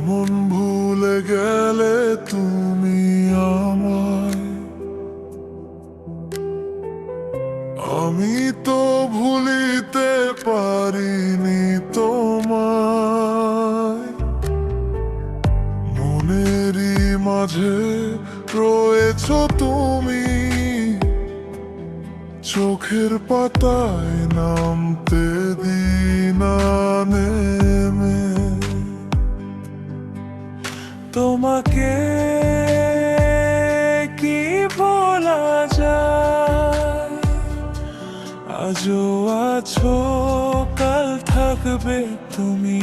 কেমন ভুলে গেলে তুমি আমায়, আমি তো ভুলিতে পারিনি তোমায়। মনেরই মাঝে রয়েছ তুমি, চোখের পাতায় নামতে দিনা নেমে। তোমাকে কি বলা যায়, আজও আছো কাল থাকবে তুমি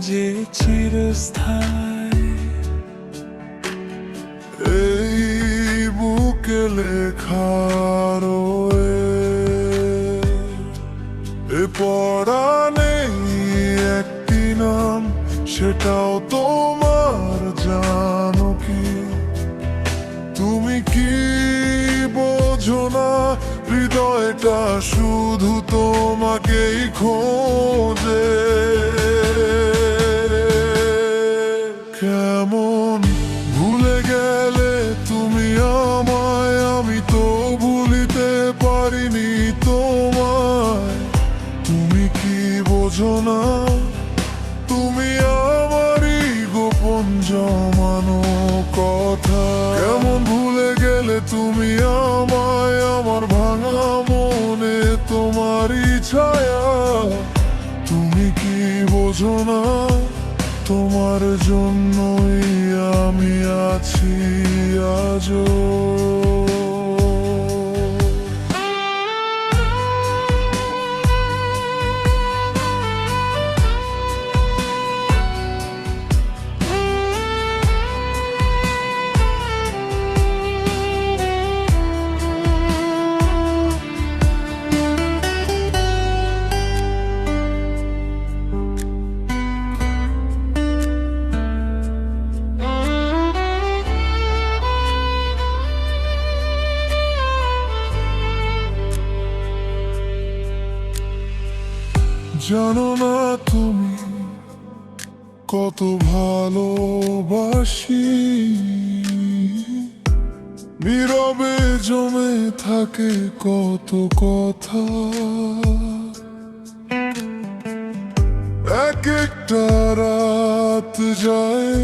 যে চিরস্থায়ী। এই বুকে লেখা এ পড়া নেই একটি নাম, সেটাও তোমার, জানো কি? তুমি কি বোঝো না, হৃদয়টা শুধু তোমাকেই খোঁজে। কেমন ভুলে গেলে তুমি আমায়, আমি তো ভুলিতে পারিনি তোমায়। তুমি কি বোঝো না, তুমি আমারই গোপন জমানো কথা। কেমন ভুলে গেলে তুমি আমায়, আমার ভাঙা মনে তোমারই ছায়া। তুমি কি বোঝো না, তোমার জন্যই আমি আছি আজও। জানো না তুমি কত ভালোবাসি, নীরবে জমে থাকে কত কথা। এক একটা রাত যায়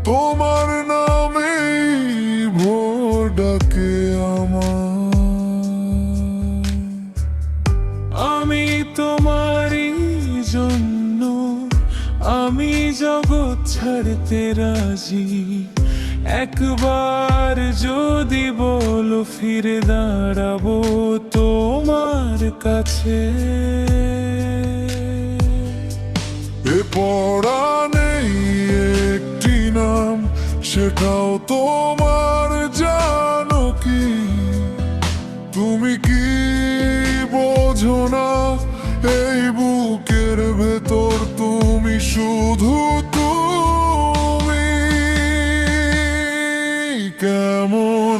তোমার নামেই ভোর ডাকে আমার। আমি তোমারই জন্য, আমি জগৎ ছাড়তে রাজি। একবার যদি বলো ফিরে দাঁড়াবো তোমার কাছে। এ পড়া নেই একটি নাম, সেটাও তোমার, জানো কি? তুমি কি বোঝো না, এই বুকের ভেতর তুমি শুধু তুমি। কেমন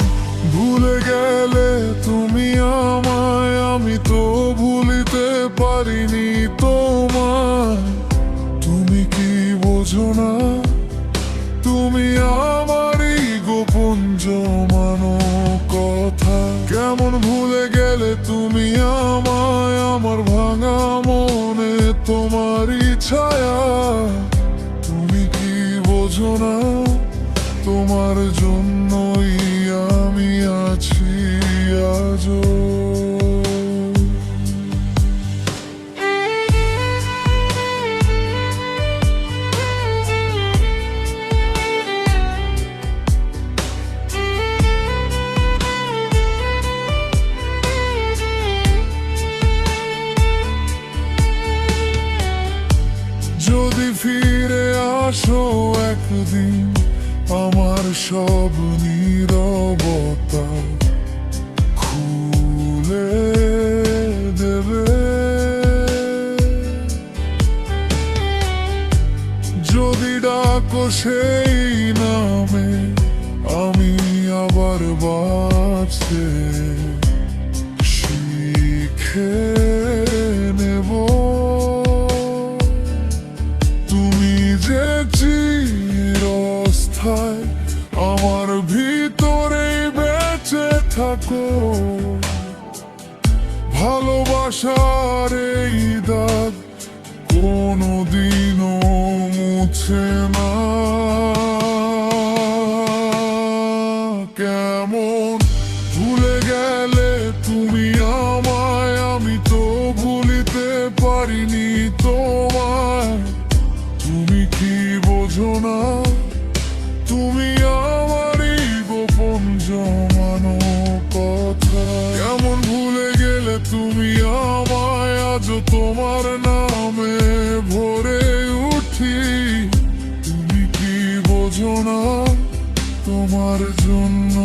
ভুলে গেলে তুমি আমায়, আমি তো ভুলিতে পারিনি তোমায়। তুমি কি বোঝো না, তুমি আমারই গোপন জমানো কথা। কেমন ভুলে গেলে তুমি আমায়, আমার ভাঙা মনে তোমারই ছায়া। তুমি কি বোঝো না, তোমার জন্যই আমি আছি আজও। যদি ফিরে আসো একদিন, আমার সব নীরবতা খুলে দেবে। যদি ডাকো সেই নামে, আমি আবার বাঁচতে শিখে নেব। তুমি যে থাকো। ভালোবাসার এই দাগ কোনোদিনও মুছে না। কেমন ভুলে গেলে তুমি আমায়, আমি তো ভুলিতে পারিনি তোমায়। তুমি কি বোঝো না, তুমি আমারই গোপন জমানো কথা। কেমন ভুলে গেলে তুমি আমায়, আজও তোমার নামে ভরে উঠি। তুমি কি বোঝো না, তোমার জন্য